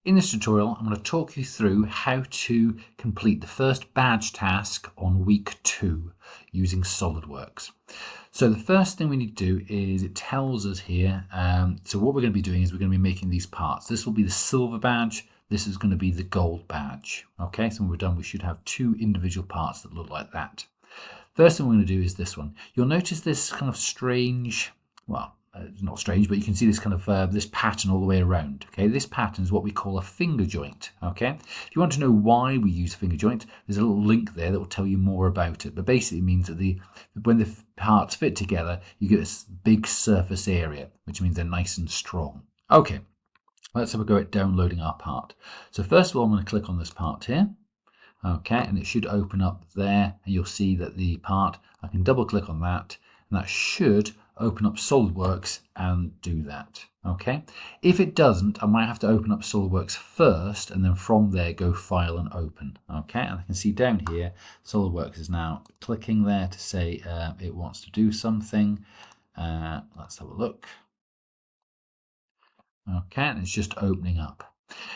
In this tutorial, I'm going to talk you through how to complete the first badge task on week 2 using Solidworks. So the first thing we need to do is it tells us here, so what we're going to be doing is we're going to be making these parts. This will be the silver badge, this is going to be the gold badge. Okay, so when we're done we should have 2 individual parts that look like that. First thing we're going to do is this one. You'll notice this kind of strange, well, not strange, but you can see this kind of this pattern all the way around. Okay, this pattern is what we call a finger joint. Okay, if you want to know why we use finger joint, there's a little link there that will tell you more about it. But basically, it means that when the parts fit together, you get this big surface area, which means they're nice and strong. Okay, let's have a go at downloading our part. So first of all, I'm going to click on this part here. Okay, and it should open up there, and you'll see that the part, I can double click on that, and that should open up SolidWorks and do that. Okay, if it doesn't, I might have to open up SolidWorks first, and then from there go File and Open. Okay, and I can see down here SolidWorks is now clicking there to say it wants to do something. Let's have a look. Okay, and it's just opening up.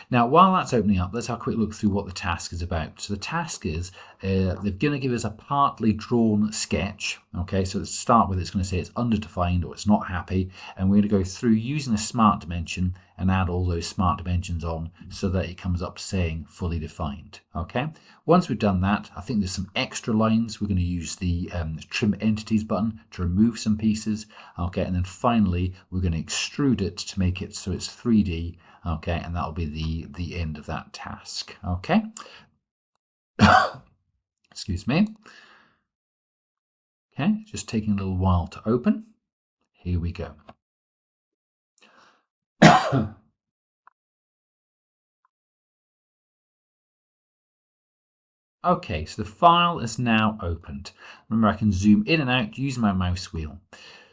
Now, while that's opening up, let's have a quick look through what the task is about. So the task is, they're going to give us a partly drawn sketch. Okay, so to start with, it's going to say it's underdefined or it's not happy. And we're going to go through using a smart dimension and add all those smart dimensions on so that it comes up saying fully defined. Okay, once we've done that, I think there's some extra lines. We're going to use the trim entities button to remove some pieces. Okay, and then finally, we're going to extrude it to make it so it's 3D. Okay, and that'll be the end of that task. Okay. Excuse me. Okay, just taking a little while to open. Here we go. Okay, so the file is now opened. Remember, I can zoom in and out using my mouse wheel.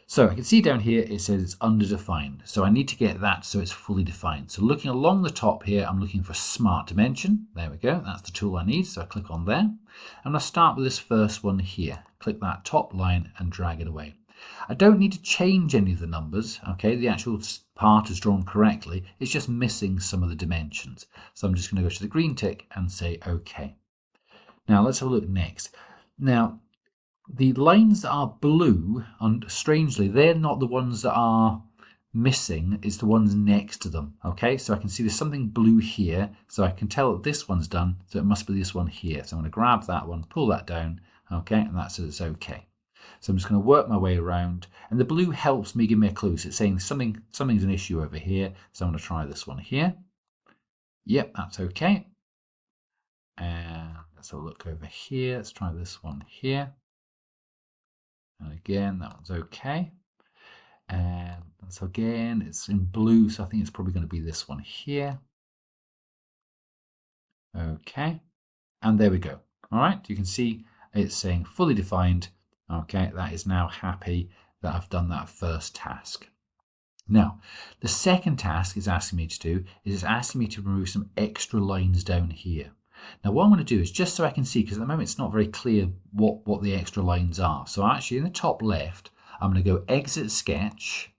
So I can see down here it says it's underdefined. So I need to get that so it's fully defined. So looking along the top here, I'm looking for smart dimension. There we go. That's the tool I need. So I click on there. I'm going to start with this first one here. Click that top line and drag it away. I don't need to change any of the numbers. Okay, the actual part is drawn correctly. It's just missing some of the dimensions. So I'm just going to go to the green tick and say OK. Now let's have a look next. Now, the lines that are blue, and strangely, they're not the ones that are missing, it's the ones next to them. Okay, so I can see there's something blue here, so I can tell that this one's done, so it must be this one here. So I'm going to grab that one, pull that down, okay, and that says it's okay. So I'm just going to work my way around, and the blue helps me give me a clue. So it's saying something's an issue over here, so I'm going to try this one here. Yep, that's okay. And let's have a look over here. Let's try this one here. And again, that one's okay. And so again, it's in blue, so I think it's probably going to be this one here. Okay. And there we go. All right. You can see it's saying fully defined. Okay. That is now happy that I've done that first task. Now, the second task is asking me to do is it's asking me to remove some extra lines down here. Now what I'm going to do is just so I can see, because at the moment it's not very clear what the extra lines are. So actually in the top left, I'm going to go exit sketch.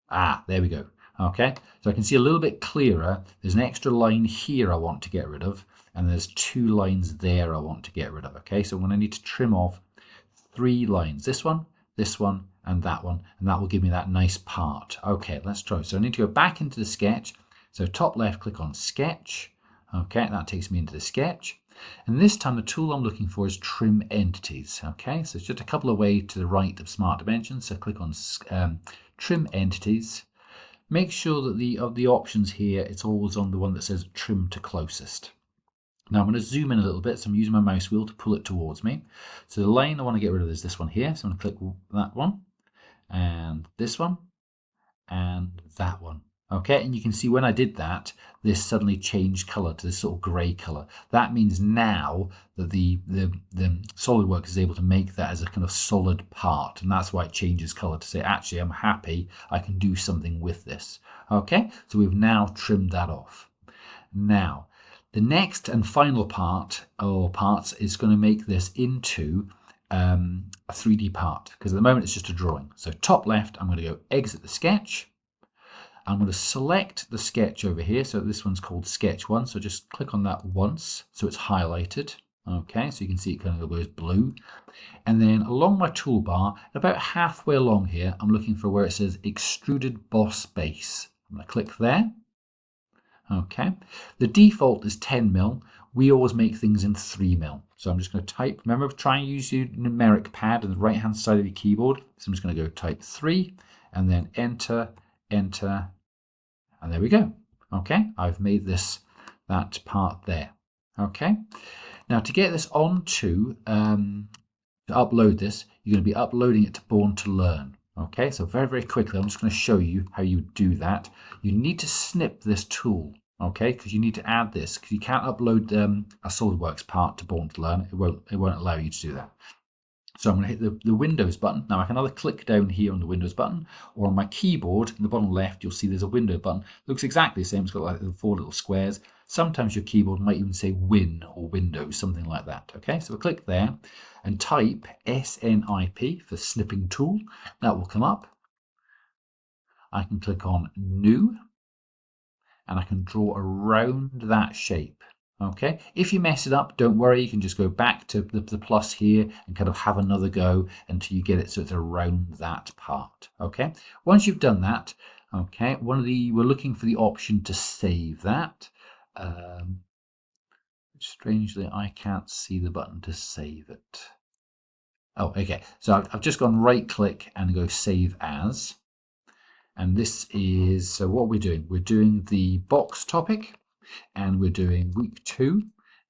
There we go. Okay, so I can see a little bit clearer. There's an extra line here I want to get rid of, and there's 2 lines there I want to get rid of. Okay, so I'm going to need to trim off 3 lines. This one, and that will give me that nice part. Okay, let's try. So I need to go back into the sketch. So top left, click on sketch. Okay, that takes me into the sketch. And this time the tool I'm looking for is trim entities. Okay, so it's just a couple of ways to the right of smart dimensions. So click on trim entities. Make sure that of the options here, it's always on the one that says trim to closest. Now I'm going to zoom in a little bit. So I'm using my mouse wheel to pull it towards me. So the line I want to get rid of is this one here. So I'm going to click that one and this one and that one. Okay, and you can see when I did that, this suddenly changed color to this sort of gray color. That means now that the SolidWorks is able to make that as a kind of solid part, and that's why it changes color to say, actually, I'm happy, I can do something with this. Okay, so we've now trimmed that off. Now, the next and final part or parts is going to make this into a 3D part, because at the moment it's just a drawing. So top left, I'm going to go exit the sketch. I'm going to select the sketch over here. So this one's called sketch 1. So just click on that once so it's highlighted. Okay, so you can see it kind of goes blue. And then along my toolbar, about halfway along here, I'm looking for where it says extruded boss base. I'm going to click there. Okay, the default is 10mm. We always make things in 3mm. So I'm just going to type, remember, try and use your numeric pad on the right hand side of your keyboard. So I'm just going to go type 3 and then enter, enter, and there we go. Okay, I've made that part there. Okay, now to get this onto, to upload this, you're going to be uploading it to Born to Learn. Okay, so very, very quickly, I'm just going to show you how you do that. You need to snip this tool, okay, because you need to add this, because you can't upload a SolidWorks part to Born to Learn. It won't allow you to do that. So I'm going to hit the Windows button. Now I can either click down here on the Windows button, or on my keyboard in the bottom left, you'll see there's a window button. It looks exactly the same. It's got like the 4 little squares. Sometimes your keyboard might even say Win or Windows, something like that. Okay, so we'll click there and type SNIP for snipping tool. That will come up. I can click on New, and I can draw around that shape. Okay, if you mess it up, don't worry, you can just go back to the plus here and kind of have another go until you get it so it's around that part. Okay, once you've done that, okay, we're looking for the option to save that. Strangely, I can't see the button to save it. Oh, okay, so I've just gone right click and go save as. And this is, so what we're doing the box topic, and we're doing week 2,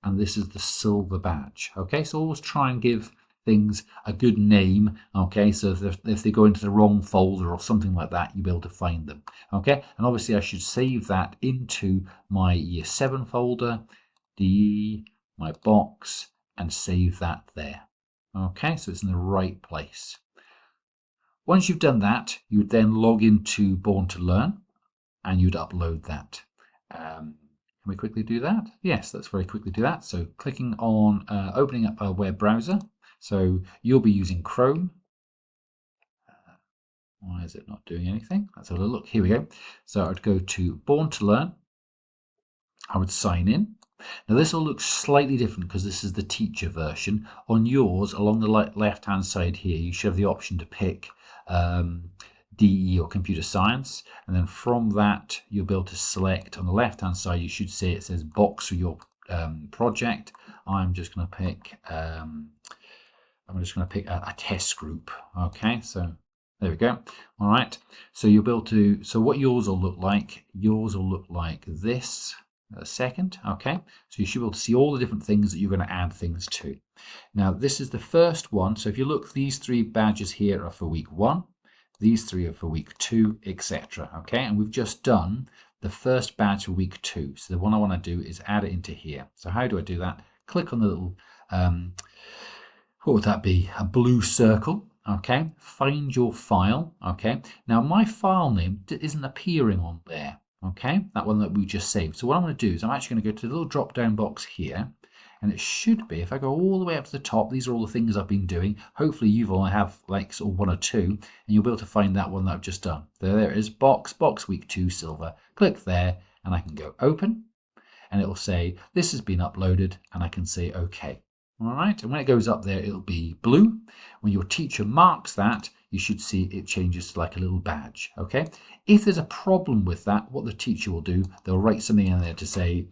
and this is the silver badge. Okay, so always try and give things a good name. Okay, so if they go into the wrong folder or something like that, you'll be able to find them. Okay, and obviously I should save that into my year 7 folder, my box, and save that there. Okay, so it's in the right place. Once you've done that, you would then log into Born to Learn, and you'd upload that. Can we quickly do that? Yes, let's very quickly do that. So clicking on opening up a web browser. So you'll be using Chrome. Why is it not doing anything? Let's have a look. Here we go. So I'd go to Born to Learn. I would sign in. Now this will look slightly different because this is the teacher version. On yours, along the left-hand side here, you should have the option to pick DE or computer science, and then from that you'll be able to select on the left-hand side. You should see it says box for your project. I'm just going to pick a test group. Okay, so there we go. All right, so you'll be able to, so what yours will look like this. A second. Okay, so you should be able to see all the different things that you're going to add things to. Now this is the first one, so if you look, these 3 badges here are for week 1, these 3 are for week 2, etc. Okay, and we've just done the first badge for week 2, so the one I want to do is add it into here. So how do I do that? Click on the little what would that be, a blue circle. Okay, find your file. Okay, now my file name isn't appearing on there. Okay, that one that we just saved. So what I'm going to do is I'm actually going to go to the little drop down box here, and it should be, if I go all the way up to the top, these are all the things I've been doing. Hopefully you've only have like sort of 1 or 2, and you'll be able to find that one that I've just done. There it is, box week 2 silver. Click there and I can go open, and it will say this has been uploaded, and I can say okay. All right, and when it goes up there, it'll be blue. When your teacher marks that, you should see it changes to like a little badge. Okay, if there's a problem with that, what the teacher will do, they'll write something in there to say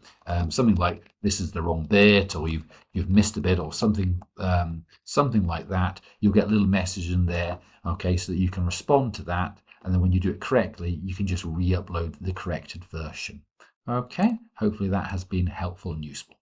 something like this is the wrong bit, or you've missed a bit, or something like that. You'll get a little message in there, okay, so that you can respond to that, and then when you do it correctly, you can just re-upload the corrected version. Okay, hopefully that has been helpful and useful.